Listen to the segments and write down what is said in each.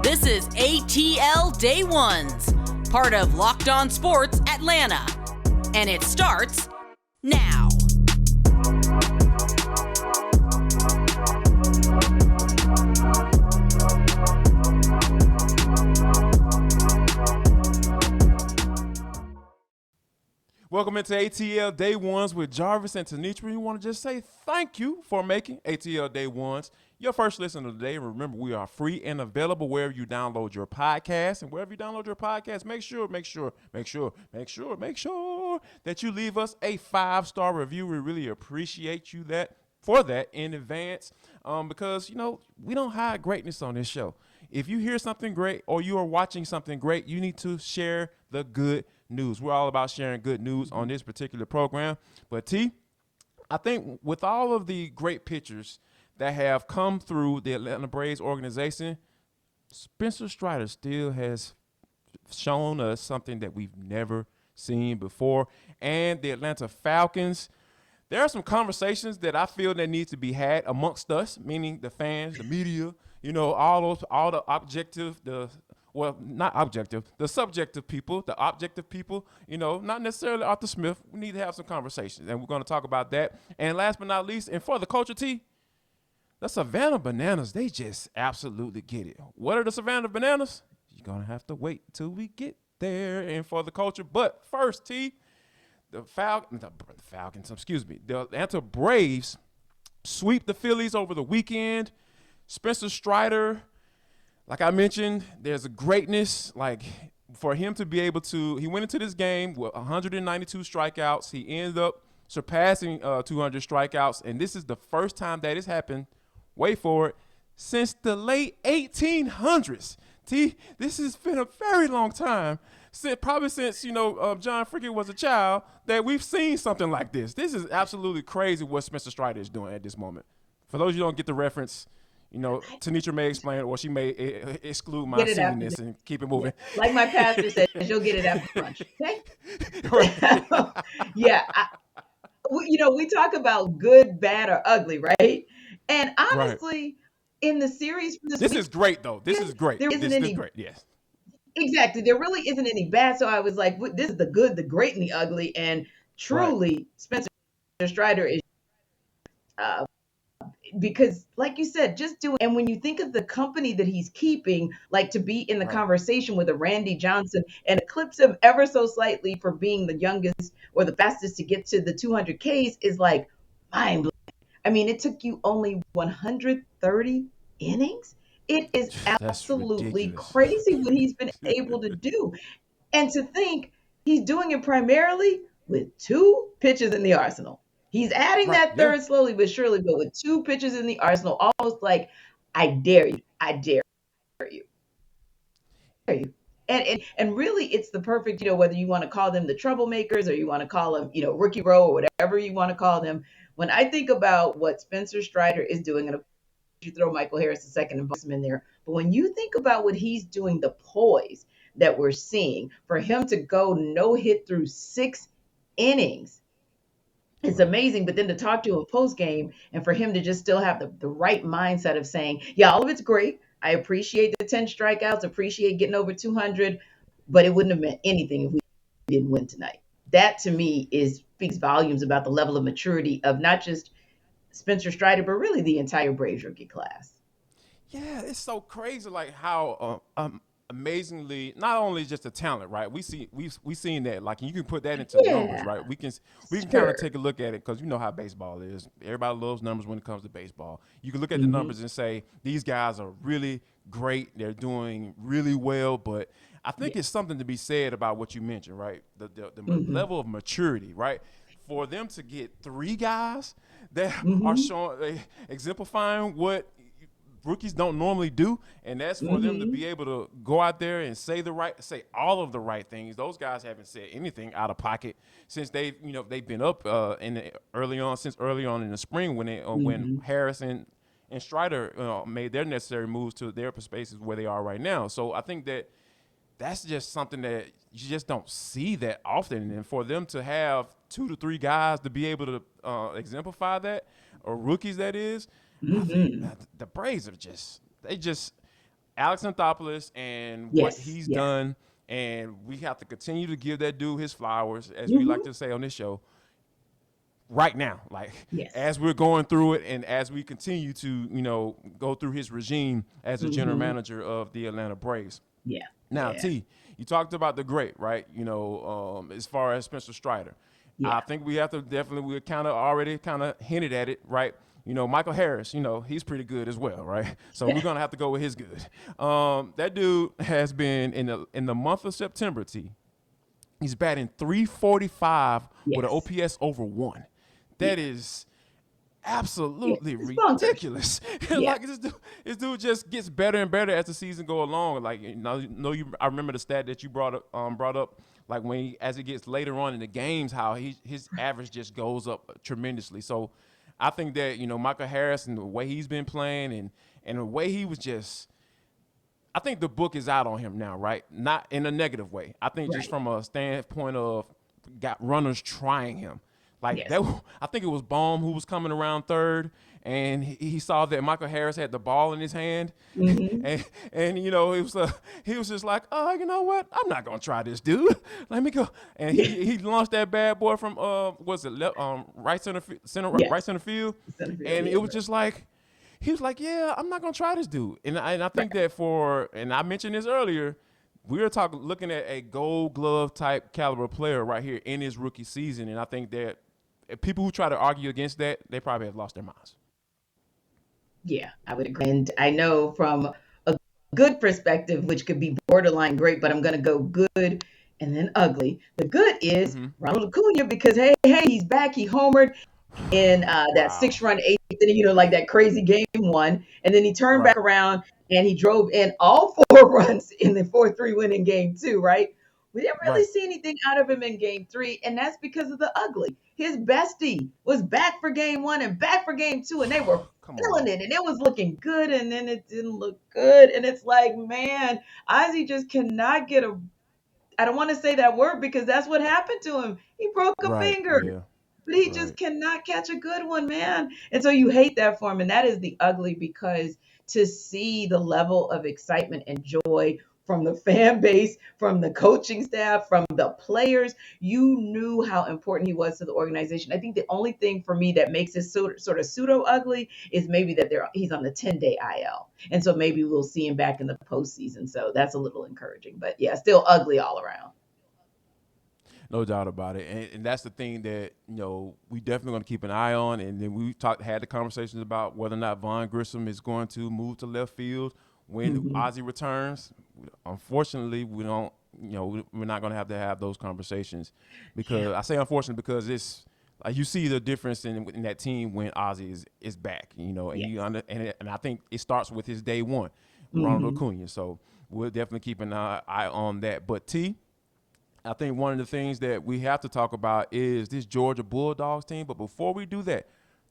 This is ATL Day Ones, part of Locked On Sports Atlanta. And it starts now. Welcome into ATL Day Ones with Jarvis and Tenitra. We want to just say thank you for making ATL Day Ones your first listen of the day. Remember, we are free and available wherever you download your podcast. And wherever you download your podcast, make sure that you leave us a 5-star review. We really appreciate you for that in advance because, we don't hide greatness on this show. If you hear something great or you are watching something great, you need to share the good news. We're all about sharing good news on this particular program. But T, I think with all of the great pitchers that have come through the Atlanta Braves organization, Spencer Strider still has shown us something that we've never seen before. And the Atlanta Falcons, there are some conversations that I feel that need to be had amongst us, meaning the fans, the media, all the subjective people, the objective people, not necessarily Arthur Smith. We need to have some conversations, and we're going to talk about that. And last but not least, and for the culture, T, the Savannah Bananas, they just absolutely get it. What are the Savannah Bananas? You're going to have to wait till we get there and for the culture. But first, T, the Atlanta Braves sweep the Phillies over the weekend. Spencer Strider, like I mentioned, there's a greatness, like for him to be able to, he went into this game with 192 strikeouts. He ended up surpassing 200 strikeouts, and this is the first time that has happened, wait for it, since the late 1800s. T, this has been a very long time, probably since, John Frickett was a child, that we've seen something like this. This is absolutely crazy what Spencer Strider is doing at this moment. For those of you who don't get the reference, Tenitra may explain it, or she may exclude my silliness and keep it moving. Like my pastor said, you'll get it after lunch. Okay? Yeah. We talk about good, bad, or ugly, right? And honestly, in the series for this is great, though. This is great. There isn't any great. Yes. Exactly. There really isn't any bad. So I was like, this is the good, the great, and the ugly. And truly, Spencer Strider is because, like you said, just do it. And when you think of the company that he's keeping, like to be in the conversation with a Randy Johnson and eclipse him ever so slightly for being the youngest or the fastest to get to the 200 Ks is like mind blowing. I mean, it took you only 130 innings. It is absolutely crazy what he's been able to do. And to think he's doing it primarily with 2 pitches in the arsenal. He's adding that third slowly but surely, but with 2 pitches in the arsenal, almost like, I dare you. I dare you. And really, it's the perfect, whether you want to call them the troublemakers or you want to call them, rookie row or whatever you want to call them. When I think about what Spencer Strider is doing, and you throw Michael Harris a second and him in there, but when you think about what he's doing, the poise that we're seeing for him to go no hit through 6 innings, it's amazing. But then to talk to him post game and for him to just still have the right mindset of saying, yeah, all of it's great. I appreciate the 10 strikeouts, appreciate getting over 200, but it wouldn't have meant anything if we didn't win tonight. That to me speaks volumes about the level of maturity of not just Spencer Strider, but really the entire Braves rookie class. Yeah, it's so crazy, like how amazingly, not only just the talent, right? We've seen that, like, you can put that into numbers, right? We can kind of take a look at it because you know how baseball is. Everybody loves numbers when it comes to baseball. You can look at the numbers and say these guys are really great. They're doing really well, but I think it's something to be said about what you mentioned, right? The level of maturity, right? For them to get 3 guys that are showing, exemplifying what rookies don't normally do, and that's for them to be able to go out there and say all of the right things. Those guys haven't said anything out of pocket since they've been up early on in the spring when Harris and Strider made their necessary moves to their spaces where they are right now. So I think that's just something that you just don't see that often, and for them to have 2 to 3 guys to be able to exemplify that, or rookies that is. I think the Braves are Alex Anthopoulos and what Yes, he's yes. done, and we have to continue to give that dude his flowers, as we like Hmm. to say on this show, right now. Like Yes. as we're going through it, and as we continue to go through his regime as the general Hmm. manager of the Atlanta Braves. Yeah, Now, yeah, T, you talked about the great, right? As far as Spencer Strider, I yeah. think we have to definitely, we kind of already kind of hinted at it, right? Michael Harris, he's pretty good as well, right? So we're gonna have to go with his good. That dude has been in the month of September, T. He's batting 345 with an Yes, OPS over 1. That yeah, is yeah. absolutely It's bonkers. ridiculous. Yeah. Like this dude just gets better and better as the season go along. Like I remember the stat that you brought up. Like as it gets later on in the games, how his average just goes up tremendously. So I think that Michael Harris and the way he's been playing and the way he was just. I think the book is out on him now, right? Not in a negative way. I think just Right. from a standpoint of got runners trying him. Like Yes. that, I think it was Baum who was coming around third, and he saw that Michael Harris had the ball in his hand, Hmm. and he was just like, oh, you know what? I'm not gonna try this, dude. Let me go. And he launched that bad boy from was it right right Yes. center field, Centerfield. and Yeah. it was just like he was like, yeah, I'm not gonna try this dude. And I think that and I mentioned this earlier, we were looking at a Gold Glove type caliber player right here in his rookie season, and I think that people who try to argue against that, they probably have lost their minds. Yeah, I would agree. And I know from a good perspective, which could be borderline great, but I'm going to go good and then ugly. The good is Mm-hmm. Ronald Acuna because, hey, he's back. He homered in that Wow. 6-run eighth inning, like that crazy game one. And then he turned back Right. around and he drove in all 4 runs in the 4-3 win in game two, right? We didn't really Right. see anything out of him in game three, and that's because of the ugly. His bestie was back for game one and back for game two, and they were Come feeling on. it, and it was looking good, and then it didn't look good. And it's like, man, Ozzy just cannot get a I don't want to say that word because that's what happened to him. He broke a Right. finger, Yeah. but he just Right. cannot catch a good one, man. And so you hate that for him. And that is the ugly because to see the level of excitement and joy from the fan base, from the coaching staff, from the players, you knew how important he was to the organization. I think the only thing for me that makes this sort of pseudo ugly is maybe that he's on the 10-day IL. And so maybe we'll see him back in the postseason. So that's a little encouraging. But yeah, still ugly all around. No doubt about it, and that's the thing that we definitely going to keep an eye on. And then we had the conversations about whether or not Von Grissom is going to move to left field when Hmm. Ozzy returns. Unfortunately, we don't. We're not going to have those conversations Yeah. because I say unfortunately because it's like you see the difference in that team when Ozzy is back. And Yes. and I think it starts with his day one, Ronald Hmm. Acuna. So we'll definitely keep an eye on that. But T. I think one of the things that we have to talk about is this Georgia Bulldogs team. But before we do that,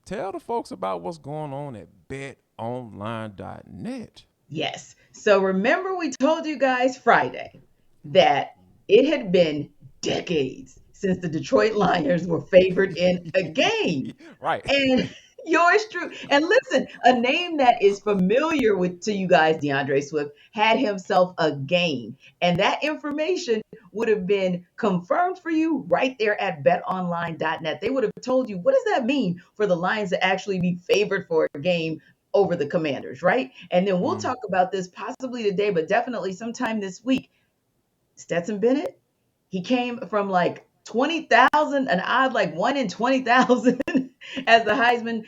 tell the folks about what's going on at betonline.net. Yes. So remember, we told you guys Friday that it had been decades since the Detroit Lions were favored in a game. Right. And yours true. And listen, a name that is familiar to you guys, DeAndre Swift, had himself a game. And that information would have been confirmed for you right there at betonline.net. They would have told you, what does that mean for the Lions to actually be favored for a game over the Commanders, right? And then we'll Mm. talk about this possibly today, but definitely sometime this week. Stetson Bennett, he came from like 20,000, an odd like 1 in 20,000 as the Heisman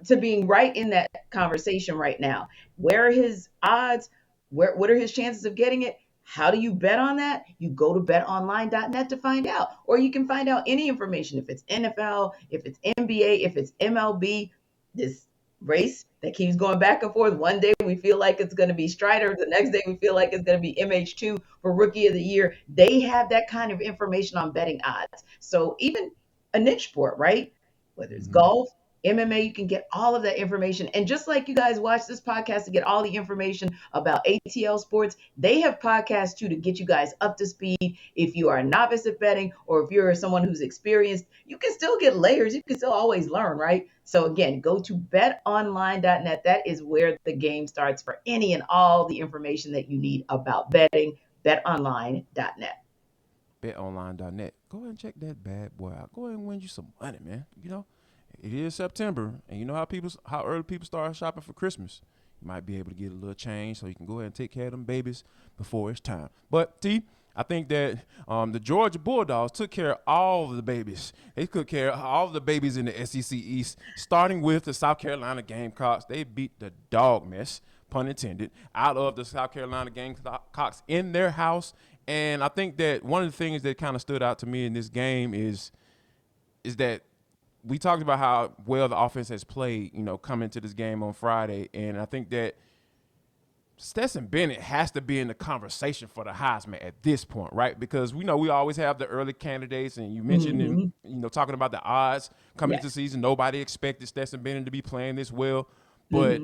to being right in that conversation right now. Where are his odds? What are his chances of getting it? How do you bet on that? You go to betonline.net to find out. Or you can find out any information if it's NFL, if it's NBA, if it's MLB. This race that keeps going back and forth. One day we feel like it's going to be Strider. The next day we feel like it's going to be MH2 for Rookie of the Year. They have that kind of information on betting odds. So even a niche sport, right? Whether it's Mm-hmm. golf, MMA, you can get all of that information. And just like you guys watch this podcast to get all the information about ATL sports, they have podcasts too to get you guys up to speed. If you are a novice at betting or if you're someone who's experienced, you can still get layers. You can still always learn, right? So again, go to betonline.net. That is where the game starts for any and all the information that you need about betting. betonline.net. BetOnline.net. Go ahead and check that bad boy out. Go ahead and win you some money, man. You know, it is September, and you know how early people start shopping for Christmas. You might be able to get a little change, so you can go ahead and take care of them babies before it's time. But T, I think that the Georgia Bulldogs took care of all of the babies. They took care of all of the babies in the SEC East, starting with the South Carolina Gamecocks. They beat the dog mess, pun intended, out of the South Carolina Gamecocks in their house. And I think that one of the things that kind of stood out to me in this game is that we talked about how well the offense has played, you know, coming to this game on Friday. And I think that Stetson Bennett has to be in the conversation for the Heisman at this point, right? Because we know we always have the early candidates, and you mentioned, you know, talking about the odds coming into the season. Nobody expected Stetson Bennett to be playing this well. But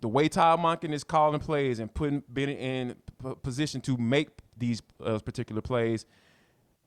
the way Todd Monken is calling plays and putting Bennett in position to make these particular plays,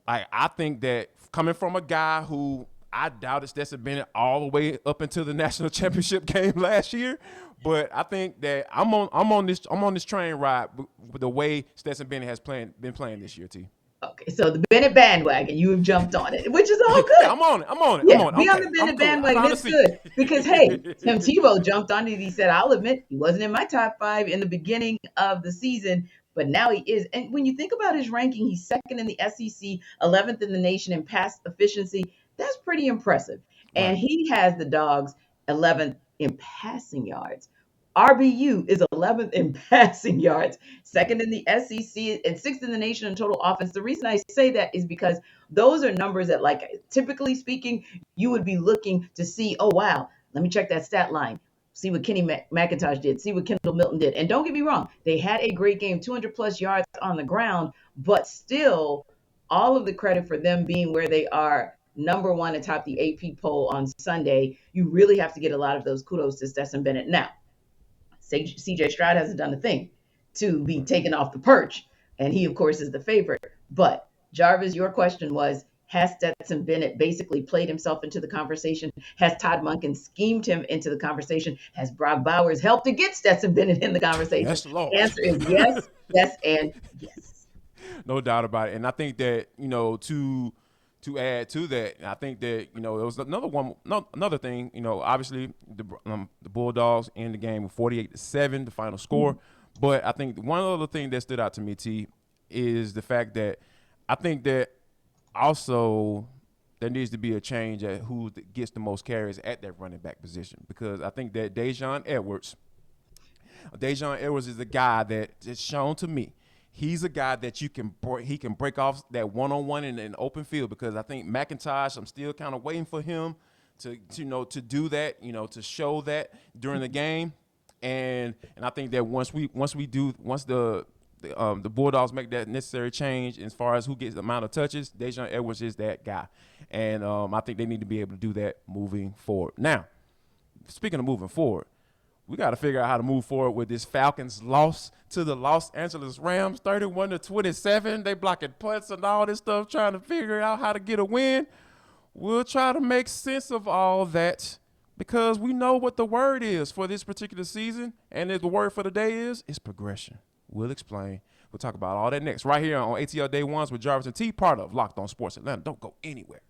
I think that coming from a guy who I doubted Stetson Bennett all the way up into the national championship game last year, but I think that I'm on this train ride with the way Stetson Bennett has been playing this year, T. Okay, so the Bennett bandwagon, you have jumped on it, which is all good. Yeah, I'm on it. Yeah, be on the Bennett bandwagon. It's good because, hey, Tim Tebow jumped on it. He said, I'll admit he wasn't in my top 5 in the beginning of the season, but now he is. And when you think about his ranking, he's second in the SEC, 11th in the nation in pass efficiency. That's pretty impressive. Right. And he has the Dogs 11th in passing yards. RBU is 11th in passing yards, second in the SEC, and 6th in the nation in total offense. The reason I say that is because those are numbers that, like, typically speaking, you would be looking to see, oh, wow, let me check that stat line, see what Kenny McIntosh did, see what Kendall Milton did. And don't get me wrong, they had a great game, 200-plus yards on the ground, but still, all of the credit for them being where they are, number 1 atop the AP poll on Sunday, you really have to get a lot of those kudos to Stetson Bennett. Now, CJ Stroud hasn't done a thing to be taken off the perch, and he, of course, is the favorite. But, Jarvis, your question was, has Stetson Bennett basically played himself into the conversation? Has Todd Monken schemed him into the conversation? Has Brock Bowers helped to get Stetson Bennett in the conversation? Yes, Lord. The answer is yes, yes, and yes. No doubt about it. And I think that, you know, to add to that, I think that, you know, it was another thing, you know, obviously the Bulldogs in the game with 48-7, the final score. But I think one other thing that stood out to me, T, is the fact that I think that also there needs to be a change at who gets the most carries at that running back position, because I think that Daijun Edwards is the guy that is shown to me. He's a guy that he can break off that one-on-one in an open field, because I think McIntosh, I'm still kind of waiting for him to do that, you know, to show that during the game. And I think that once the Bulldogs make that necessary change as far as who gets the amount of touches, Daijun Edwards is that guy. And I think they need to be able to do that moving forward. Now, speaking of moving forward, we got to figure out how to move forward with this Falcons loss to the Los Angeles Rams, 31-27. They blocking punts and all this stuff, trying to figure out how to get a win. We'll try to make sense of all that, because we know what the word is for this particular season, and the word for the day is progression. We'll explain. We'll talk about all that next right here on ATL Day Ones with Jarvis and T, part of Locked On Sports Atlanta. Don't go anywhere.